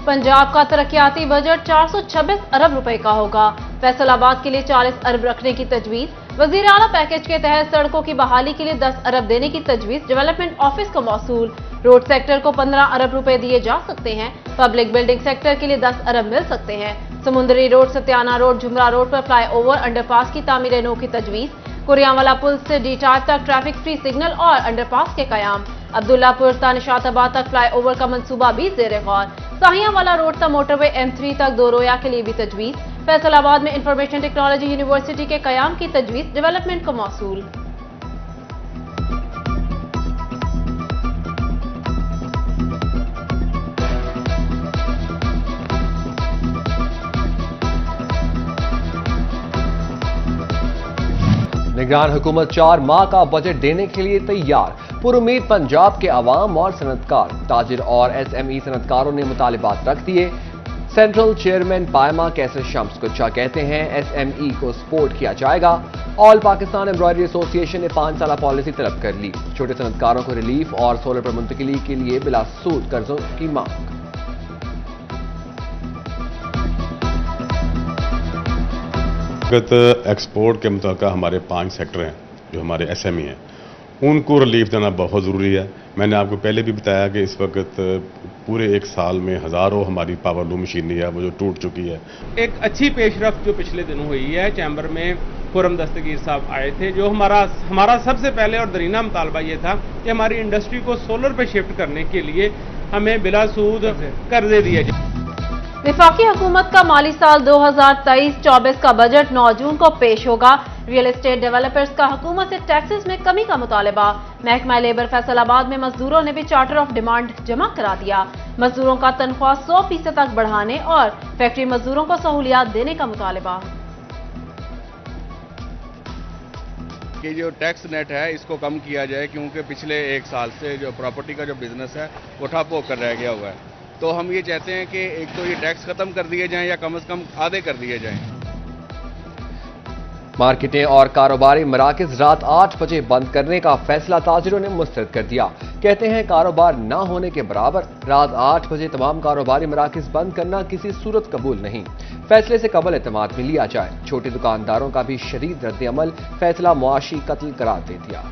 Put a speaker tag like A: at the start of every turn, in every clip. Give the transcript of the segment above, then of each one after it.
A: पंजाब का तरक्याती बजट 426 अरब रुपए का होगा। फैसलाबाद के लिए 40 अरब रखने की तजवीज। वजीर आला पैकेज के तहत सड़कों की बहाली के लिए 10 अरब देने की तजवीज। डेवलपमेंट ऑफिस को मौसूल। रोड सेक्टर को 15 अरब रुपए दिए जा सकते हैं। पब्लिक बिल्डिंग सेक्टर के लिए 10 अरब मिल सकते हैं। समुद्री रोड, सत्याना रोड, झुमरा रोड पर फ्लाईओवर, अंडरपास की तामीर नो की तजवीज। कुरियावाला पुल से डीटाच तक ट्रैफिक फ्री सिग्नल और अंडरपास के कयाम। अब्दुल्लापुर से निशाताबाद तक फ्लाईओवर का मंसूबा भी ज़ेर गौर। साहियावाला रोड से मोटरवे M3 तक दो रोया के लिए भी तजवीज। फैसलाबाद में इंफॉर्मेशन टेक्नोलॉजी यूनिवर्सिटी के कयाम की तजवीज। डेवलपमेंट को मौसूल।
B: निगरान हुकूमत 4 माह का बजट देने के लिए तैयार। पुरुमीद पंजाब के अवाम और सनतकार, ताजिर और SME सनतकारों ने मुतालिबात रख दिए। सेंट्रल चेयरमैन पायमा कैसर शम्स कुच्चा कहते हैं SME को सपोर्ट किया जाएगा। ऑल पाकिस्तान एम्ब्रॉयडरी एसोसिएशन ने 5 साला पॉलिसी तलब कर ली। छोटे सनतकारों को रिलीफ और सोलर पर मुंतकिली के लिए बिला सूद कर्जों की मांग।
C: एक्सपोर्ट के मुताबिक हमारे 5 सेक्टर हैं जो हमारे SME हैं, उनको रिलीफ देना बहुत ज़रूरी है। मैंने आपको पहले भी बताया कि इस वक्त पूरे एक साल में हज़ारों हमारी पावर लूम मशीनरी है वो जो टूट चुकी है।
D: एक अच्छी पेशरफ्त जो पिछले दिनों हुई है, चैम्बर में खुर्रम दस्तगीर साहब आए थे, जो हमारा सबसे पहले और दरीना मुतालबा ये था कि हमारी इंडस्ट्री को सोलर पे शिफ्ट करने के लिए हमें बिला सूद कर्जे दिए जाए।
A: वफाकी हुकूमत का माली साल 2023-24 का बजट 9 जून को पेश होगा। रियल एस्टेट डेवलपर्स का हुकूमत से टैक्सेस में कमी का मुतालबा। महकमा लेबर फैसलाबाद में मजदूरों ने भी चार्टर ऑफ डिमांड जमा करा दिया। मजदूरों का तनख्वाह 100% तक बढ़ाने और फैक्ट्री मजदूरों को सहूलियात देने का मुतालबा।
E: कि जो टैक्स नेट है इसको कम किया जाए, क्योंकि पिछले एक साल से जो प्रॉपर्टी का जो बिजनेस है वो ठप होकर रह गया हुआ है। तो हम ये चाहते हैं कि एक तो ये टैक्स खत्म कर दिए जाएं या कम से कम आधे कर दिए जाएं।
B: मार्केटें और कारोबारी मराकज रात 8 बजे बंद करने का फैसला ताजिरों ने मुस्तरद कर दिया। कहते हैं कारोबार न होने के बराबर। रात 8 बजे तमाम कारोबारी मराकज बंद करना किसी सूरत कबूल नहीं। फैसले से कबल एतमाद में लिया जाए। छोटे दुकानदारों का भी शदीद रद्द-ए-अमल। फैसला मुआशी कत्ल करार दे दिया।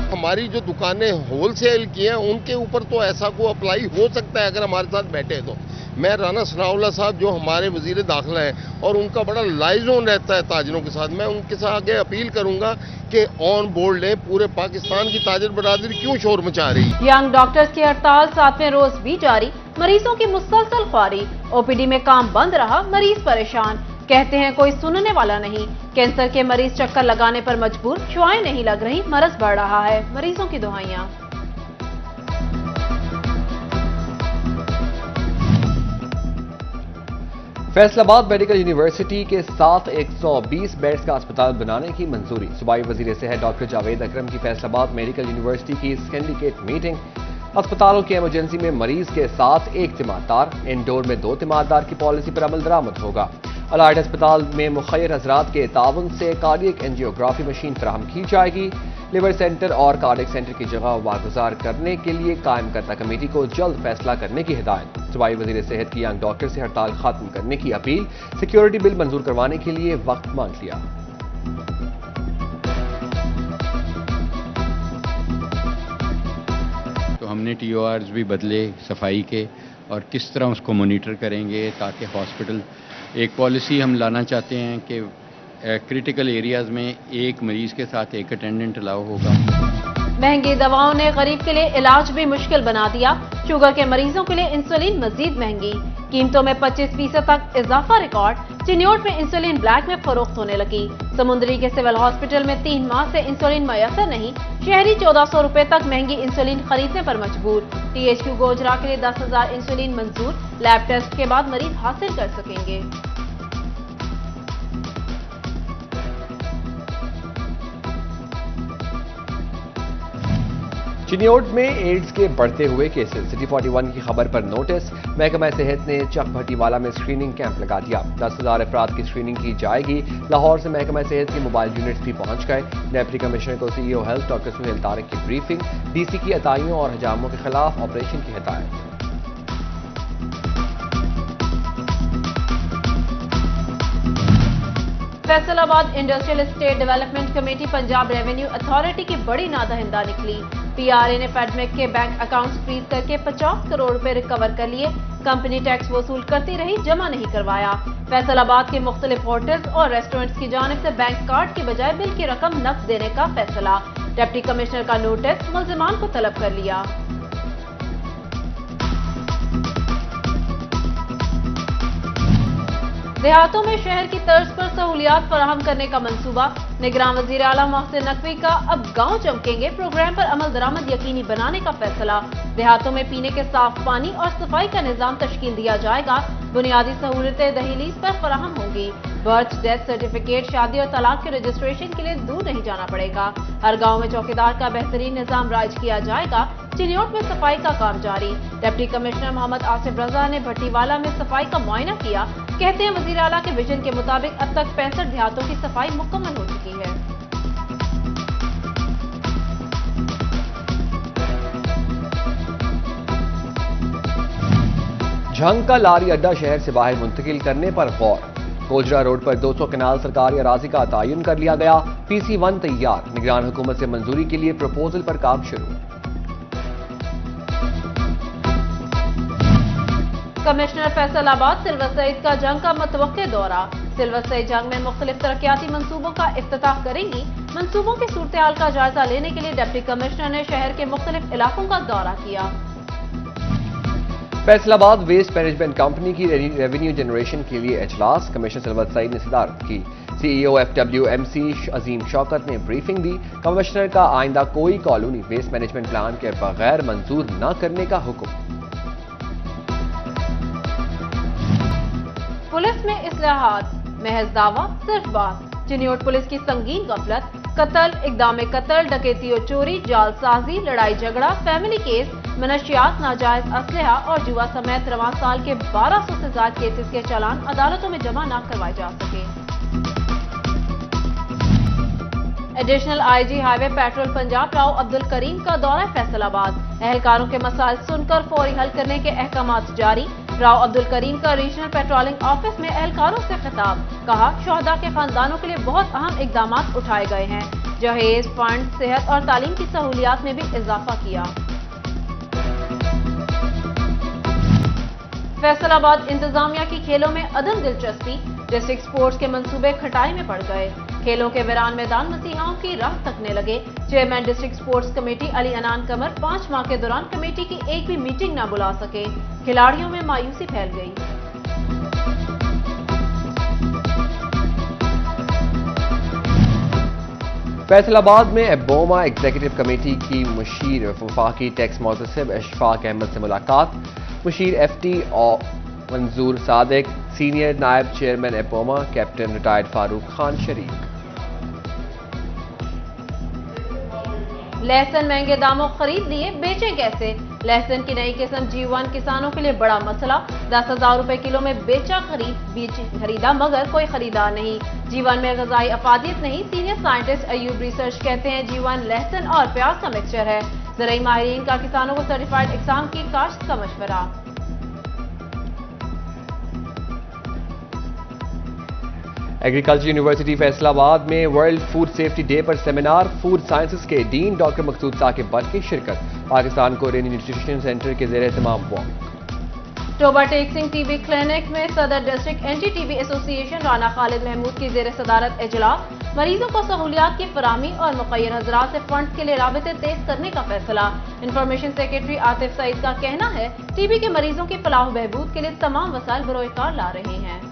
F: हमारी जो दुकानें होलसेल की हैं उनके ऊपर तो ऐसा को अप्लाई हो सकता है अगर हमारे साथ बैठे तो। मैं राना सनाउल्लाह साहब जो हमारे वजीर दाखिला हैं और उनका बड़ा लाइजोन रहता है ताजिरों के साथ, मैं उनके साथ आगे अपील करूंगा कि ऑन बोर्ड लें। पूरे पाकिस्तान की ताजिर बरादरी क्यों शोर मचा रही।
A: यंग डॉक्टर्स की हड़ताल 7वें रोज भी जारी। मरीजों की मुसलसल ख्वारी। OPD में काम बंद रहा, मरीज परेशान। कहते हैं कोई सुनने वाला नहीं। कैंसर के मरीज चक्कर लगाने पर मजबूर। शुआएं नहीं लग रही, मरज बढ़ रहा है। मरीजों की दुआइयां।
B: फैसलाबाद मेडिकल यूनिवर्सिटी के साथ 120 बेड्स का अस्पताल बनाने की मंजूरी। सूबाई वजीर सेहत डॉक्टर जावेद अकरम की फैसलाबाद मेडिकल यूनिवर्सिटी की सिंडिकेट मीटिंग। अस्पतालों की इमरजेंसी में मरीज के साथ 1 तिमारदार, इंडोर में 2 तिमारदार की पॉलिसी पर अमल दरामद होगा। अलाइड अस्पताल में मुखैर हजरात के ताउन से कार्डियक एंजियोग्राफी मशीन फराहम की जाएगी। लिवर सेंटर और कार्डियक सेंटर की जगह वागुजार करने के लिए कायम करता कमेटी को जल्द फैसला करने की हिदायत। सूबाई वजीर सेहत की यंग डॉक्टर से हड़ताल खत्म करने की अपील। सिक्योरिटी बिल मंजूर करवाने के लिए वक्त मांग लिया।
G: तो हमने TORs भी बदले सफाई के, और किस तरह उसको मॉनिटर करेंगे ताकि हॉस्पिटल एक पॉलिसी हम लाना चाहते हैं कि क्रिटिकल एरियाज में एक मरीज के साथ एक अटेंडेंट अलाउ होगा।
A: महंगी दवाओं ने गरीब के लिए इलाज भी मुश्किल बना दिया। शुगर के मरीजों के लिए इंसुलिन मजीद महंगी। कीमतों में 25% तक इजाफा रिकॉर्ड। चिन्योट में इंसुलिन ब्लैक में फरोख्त होने लगी। समुद्री के सिविल हॉस्पिटल में 3 माह से इंसुलिन मयसर नहीं। शहरी 1400 रुपए तक महंगी इंसुलिन खरीदने पर मजबूर। THQ गोजरा के लिए 10,000 इंसुलिन मंजूर। लैब टेस्ट के बाद मरीज हासिल कर सकेंगे।
B: चिन्योट में एड्स के बढ़ते हुए केसेस। सिटी 41 की खबर पर नोटिस। महकमा सेहत ने चक भट्टीवाला में स्क्रीनिंग कैंप लगा दिया। 10,000 अफराद की स्क्रीनिंग की जाएगी। लाहौर से महकमा सेहत के मोबाइल यूनिट्स भी पहुंच गए। डिप्टी कमिश्नर को CEO health doctor Suhail Tariq की ब्रीफिंग। DC की अताइयों और हजामों के खिलाफ ऑपरेशन की हिदायत।
A: फैसल आबाद industrial estate development committee Punjab revenue authority की बड़ी नादहिंदा निकली। पीआरए ने फेडमेक के बैंक अकाउंट्स फ्रीज करके 50 करोड़ रुपए रिकवर कर लिए। कंपनी टैक्स वसूल करती रही, जमा नहीं करवाया। फैसल आबाद के मुख्तलिफ होटल्स और रेस्टोरेंट्स की जानिब से बैंक कार्ड के बजाय बिल की रकम नकद देने का फैसला। डिप्टी कमिश्नर का नोटिस, मुल्जिमान को तलब कर लिया। देहातों में शहर की तर्ज पर सहूलियात फराहम करने का मंसूबा। निगरान वजीर आला मोहसिन नकवी का अब गांव चमकेंगे प्रोग्राम पर अमल दरामद यकीनी बनाने का फैसला। देहातों में पीने के साफ पानी और सफाई का निजाम तश्कील दिया जाएगा। बुनियादी सहूलतें दहीलीज पर फराहम होंगी। बर्थ, डेथ सर्टिफिकेट, शादी और तलाक के रजिस्ट्रेशन के लिए दूर नहीं जाना पड़ेगा। हर गांव में चौकीदार का बेहतरीन निजाम राइज किया जाएगा। चिन्योट में सफाई का काम जारी। डिप्टी कमिश्नर मोहम्मद आसिफ रजा ने भट्टीवाला में सफाई का मुआयना किया। कहते हैं वजीर आला के विजन के मुताबिक अब तक 65 देहातों की सफाई मुकम्मल हो चुकी है।
B: झंग का लारी अड्डा शहर से बाहर मुंतकिल करने पर गौर। कोजरा रोड पर 200 कनाल सरकारी अराजी का तयन कर लिया गया। PC1 तैयार। निगरान हुकूमत से मंजूरी के लिए प्रपोजल पर काम शुरू।
A: कमिश्नर फैसल आबाद सिल्वर सईद का जंग का मतवक्के दौरा। सिल्वर सईद जंग में मुख्तलिफ तरक्याती मंसूबों का इफ्तिताह करेंगी। मंसूबों की सूरत हाल का जायजा लेने के लिए डिप्टी कमिश्नर ने शहर के मुख्तलिफ इलाकों का दौरा किया।
B: फैसलाबाद वेस्ट मैनेजमेंट कंपनी की रेवेन्यू जनरेशन के लिए इजलास। कमिश्नर सिल्वर सईद ने सदारत की। CEO FWMC अजीम शौकत ने ब्रीफिंग दी। कमिश्नर का आइंदा कोई कॉलोनी वेस्ट मैनेजमेंट प्लान के बगैर मंजूर न करने का हुक्म। पुलिस में इस्लाहात, महज दावा सिर्फ बात। चिन्योट पुलिस की संगीन गफलत, कत्ल, इक़दाम कत्ल, डकैती और चोरी, जालसाजी, लड़ाई झगड़ा, फैमिली केस, मनशियात, नाजायज असलहा और जुआ समेत रवां साल के 1200 से ज्यादा केसेस के चालान अदालतों में जमा न करवाए जा सके। Additional IG highway patrol Punjab Rao Abdul Karim का दौरा फैसलाबाद। एहलकारों के मसाइल सुनकर फौरी हल करने के अहकामात जारी। राव अब्दुल करीम का रीजनल पेट्रोलिंग ऑफिस में एहलकारों से खिताब। कहा, शोहदा के खानदानों के लिए बहुत अहम इकदाम उठाए गए हैं। जहेज, फंड, सेहत और तालीम की सहूलियात में भी इजाफा किया। फैसलाबाद इंतजामिया की खेलों में अदम दिलचस्पी। डिस्ट्रिक्ट स्पोर्ट्स के मंसूबे खटाई में पड़ गए। खेलों के वीरान मैदान मसीहाओं की राह तकने लगे। Chairman district sports committee Ali Anan Qamar 5 माह के दौरान कमेटी की एक भी मीटिंग न बुला सके। खिलाड़ियों में मायूसी फैल गई। फैसलाबाद में एबोमा एग्जीक्यूटिव कमेटी की मुशीर वफाकी टैक्स मुहतसिब अशफाक अहमद से मुलाकात। मुशीर FT और मंजूर सादिक, सीनियर नायब चेयरमैन एबोमा कैप्टन रिटायर्ड फारूक खान शरीक।
A: लहसुन महंगे दामों खरीद लिए, बेचे कैसे? लहसुन की नई किस्म G1 किसानों के लिए बड़ा मसला। 10,000 रुपए किलो में बेचा खरीदा मगर कोई खरीदार नहीं। G1 में ग़िज़ाई अफादियत नहीं। सीनियर साइंटिस्ट अयूब रिसर्च कहते हैं G1 लहसुन और प्याज का मिक्सचर है। ज़राई माहिरीन का किसानों को सर्टिफाइड इकसाम की काश्त का मशवरा।
B: एग्रीकल्चर यूनिवर्सिटी फैसलाबाद में वर्ल्ड फूड सेफ्टी डे पर सेमिनार। फूड साइंसेस के डीन डॉक्टर मकसूद साकिब बट की शिरकत। पाकिस्तान कोरियन न्यूट्रिशन सेंटर के ज़ेर एहतमाम walk.
A: Toba Tek Singh TB clinic में सदर district anti TB association Rana Khalid Mahmood की ज़ेर सदारत इजलास। मरीजों को सहूलियात की फराहमी और मुक़य्यद हज़रात से फंड के लिए राबिते तेज करने का फैसला। इंफॉर्मेशन सेक्रेटरी आतिफ सईद का कहना है TB के मरीजों की फलाह बहबूद के लिए तमाम वसाइल बरोकार ला रहे हैं।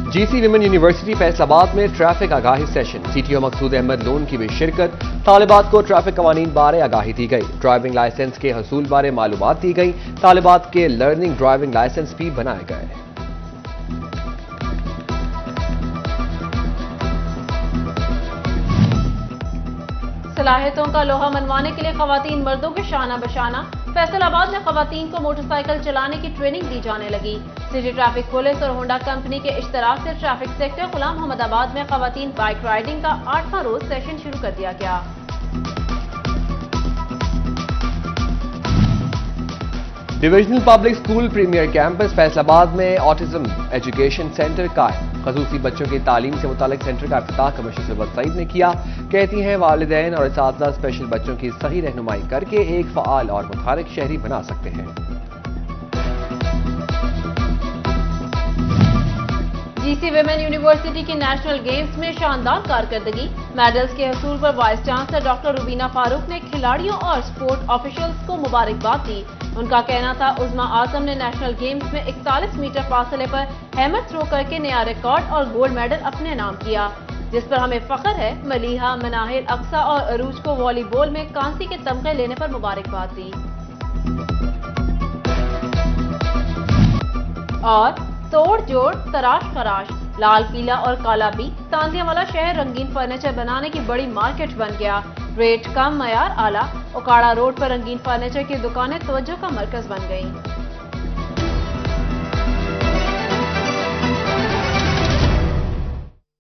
B: GC विमेन यूनिवर्सिटी फैसलाबाद में ट्रैफिक आगाही सेशन। CTO मकसूद अहमद लोन की भी शिरकत। तालिबात को ट्रैफिक कवानीन बारे आगाही दी गई। ड्राइविंग लाइसेंस के हसूल बारे मालूमात दी गई। तालिबात के लर्निंग ड्राइविंग लाइसेंस भी बनाए गए।
A: सलाहियतों का लोहा मनवाने के लिए खवातीन मर्दों के शाना बशाना। फैसलाबाद में खवातीन को मोटरसाइकिल चलाने की ट्रेनिंग दी जाने लगी। सिटी ट्रैफिक पुलिस और होंडा कंपनी के इश्तराक से ट्रैफिक सेक्टर गुलाम मोहम्मदाबाद में खवातीन बाइक राइडिंग का 8वां रोज सेशन शुरू कर दिया गया।
B: Divisional public school premier campus Faisalabad में ऑटिज्म एजुकेशन सेंटर कायम। खसूसी बच्चों की तालीम से मुतालिक सेंटर का इफ्तिताह कमिश्नर सिलवत सईद ने किया। कहती हैं वालिदैन और इसातिज़ा स्पेशल बच्चों की सही रहनुमाई करके एक फ़आल और मुतहरिक शहरी बना सकते हैं।
A: जीसी विमेन यूनिवर्सिटी की नेशनल गेम्स में शानदार कारकर्दगी। मेडल्स के हसूल पर vice chancellor doctor Rubina Farooq ने खिलाड़ियों और स्पोर्ट ऑफिशियल्स को मुबारकबाद दी। उनका कहना था उज़्मा आजम ने नेशनल गेम्स में 41 मीटर फासले पर हैमर थ्रो करके नया रिकॉर्ड और गोल्ड मेडल अपने नाम किया, जिस पर हमें फख्र है। मलीहा, मनाहिल, अक्सा और अरूज को वॉलीबॉल में कांसी के तमगे लेने पर मुबारकबाद दी। और तोड़ जोड़ तराश खराश, लाल पीला और काला भी तांतियावाला शहर रंगीन फर्नीचर बनाने की बड़ी मार्केट बन गया। रेट कम, मयार आला। ओकाड़ा रोड पर रंगीन फर्नीचर की दुकानें तवज्जो का मरकज बन गईं।